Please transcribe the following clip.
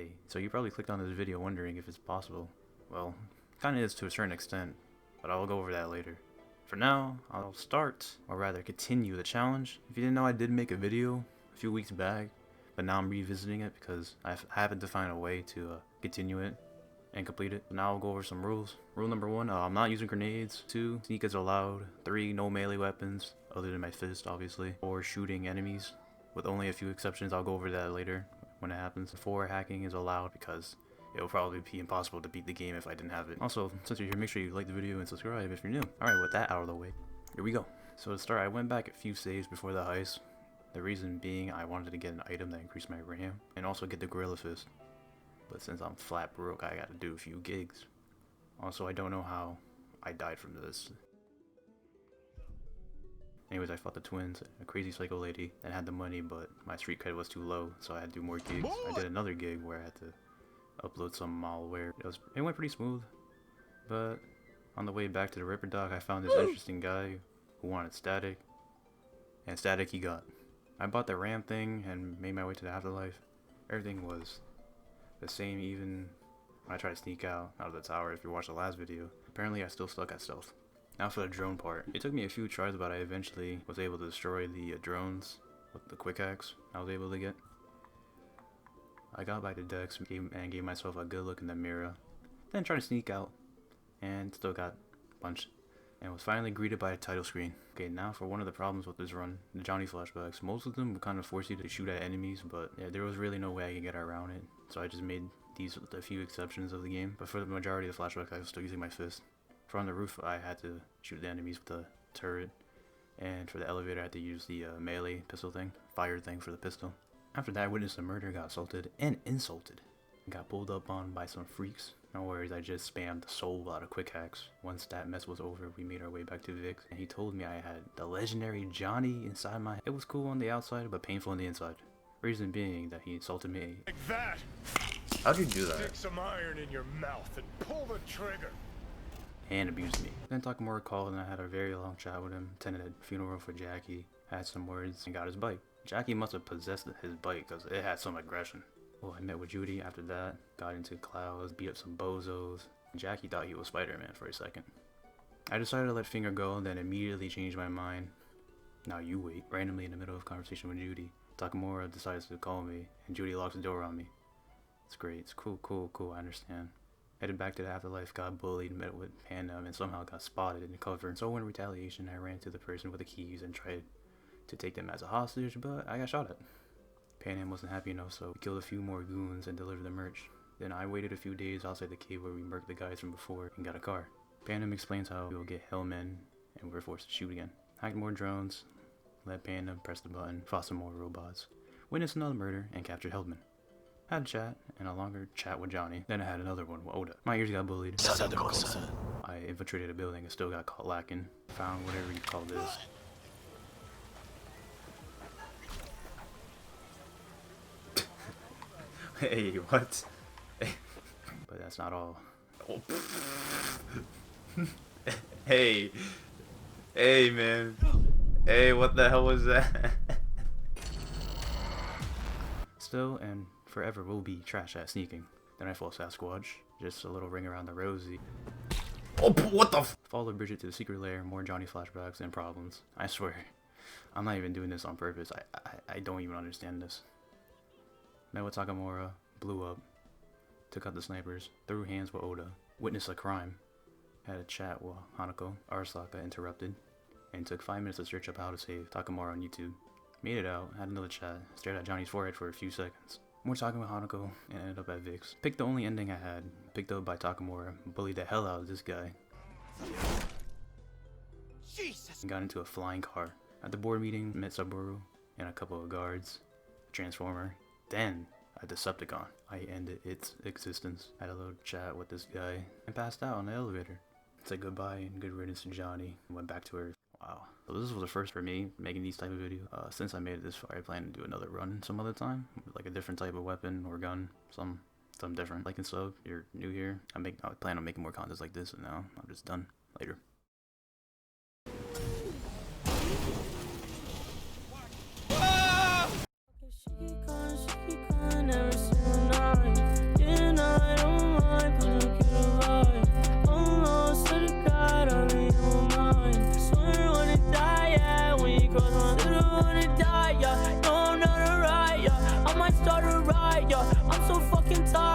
Hey, so you probably clicked on this video wondering if it's possible. Well, kinda is to a certain extent, but I'll go over that later. For now, I'll start, or rather continue the challenge. If you didn't know, I did make a video a few weeks back, but now I'm revisiting it because I happened to find a way to continue it and complete it. Now I'll go over some rules. Rule number 1, I'm not using grenades. 2, sneak is allowed. 3, no melee weapons, other than my fist, obviously. 4, shooting enemies, with only a few exceptions. I'll go over that later when it happens. 4, hacking is allowed because it will probably be impossible to beat the game if I didn't have it. Also, since you're here, make sure you like the video and subscribe if you're new. Alright, with that out of the way, here we go. So to start, I went back a few saves before the heist. The reason being, I wanted to get an item that increased my RAM, and also get the Gorilla Fist. But since I'm flat broke, I gotta do a few gigs. Also, I don't know how I died from this. Anyways, I fought the twins, a crazy psycho lady that had the money, but my street cred was too low, so I had to do more gigs. I did another gig where I had to upload some malware. It went pretty smooth, but on the way back to the Ripper Dock, I found this interesting guy who wanted static, and static he got. I bought the RAM thing and made my way to the afterlife. Everything was the same even when I tried to sneak out of the tower. If you watched the last video, apparently I still stuck at stealth. Now for the drone part. It took me a few tries, but I eventually was able to destroy the drones with the quick axe I was able to get. I got back to decks and gave myself a good look in the mirror, then tried to sneak out and still got punched, and was finally greeted by a title screen. Okay, now for one of the problems with this run, the Johnny flashbacks. Most of them would kind of force you to shoot at enemies, but yeah, there was really no way I could get around it, so I just made these the few exceptions of the game. But for the majority of the flashbacks, I was still using my fist. From the roof, I had to shoot the enemies with the turret, and for the elevator, I had to use the melee pistol thing, fire thing for the pistol. After that, I witnessed a murder, got assaulted and insulted, got pulled up on by some freaks. No worries, I just spammed the soul out of quick hacks. Once that mess was over, we made our way back to Vix, and he told me I had the legendary Johnny inside my head. It was cool on the outside, but painful on the inside. Reason being that he insulted me. Like that! How'd you do that? Stick some iron in your mouth and pull the trigger! And abused me. Then Takamura called and I had a very long chat with him, attended a funeral for Jackie, had some words, and got his bike. Jackie must have possessed his bike because it had some aggression. Well, I met with Judy after that, got into clouds, beat up some bozos. Jackie thought he was Spider-Man for a second. I decided to let Finger go, then immediately changed my mind. Now you wait. Randomly in the middle of conversation with Judy, Takamura decides to call me, and Judy locks the door on me. It's great, it's cool, I understand. Headed back to the afterlife, got bullied, met with Panda, and somehow got spotted in the cover. So in retaliation, I ran to the person with the keys and tried to take them as a hostage, but I got shot at. Panam wasn't happy enough, so we killed a few more goons and delivered the merch. Then I waited a few days outside the cave where we murked the guys from before and got a car. Panam explains how we will get Hellmen and we're forced to shoot again. Hacked more drones, let Panam press the button, fought some more robots, witnessed another murder, and captured Hellman. Had a chat, and a longer chat with Johnny. Then I had another one with Oda. My ears got bullied. I infiltrated a building and still got caught lacking. Found whatever you call this. Hey, what? But that's not all. Oh. Hey. Hey, man. Hey, what the hell was that? Still and forever will be trash at sneaking. Then I fought Sasquatch. Just a little ring around the rosy. Oh, what the f— Followed Bridget to the secret lair, more Johnny flashbacks and problems. I swear, I'm not even doing this on purpose. I don't even understand this. Met with Takamura, blew up, took out the snipers, threw hands with Oda, witnessed a crime, had a chat with Hanako. Arasaka interrupted, and took 5 minutes to search up how to save Takamura on YouTube. Made it out, had another chat, stared at Johnny's forehead for a few seconds. More talking with Hanako, and ended up at Vix. Picked the only ending I had, picked up by Takamura, bullied the hell out of this guy. Jesus! And got into a flying car. At the board meeting, met Saburo and a couple of guards, a Transformer, then a Decepticon. I ended its existence. Had a little chat with this guy, and passed out on the elevator. Said goodbye and good riddance to Johnny, and went back to Earth. Wow. So this was the first for me, making these type of videos. Since I made it this far, I plan to do another run some other time, with like a different type of weapon or gun, something different. Like and sub, you're new here. I plan on making more content like this, and now I'm just done. Later. She gone, never seen wanna die, yeah. No, I'm not alright, yeah. I might start a riot, yeah. I'm so fucking tired.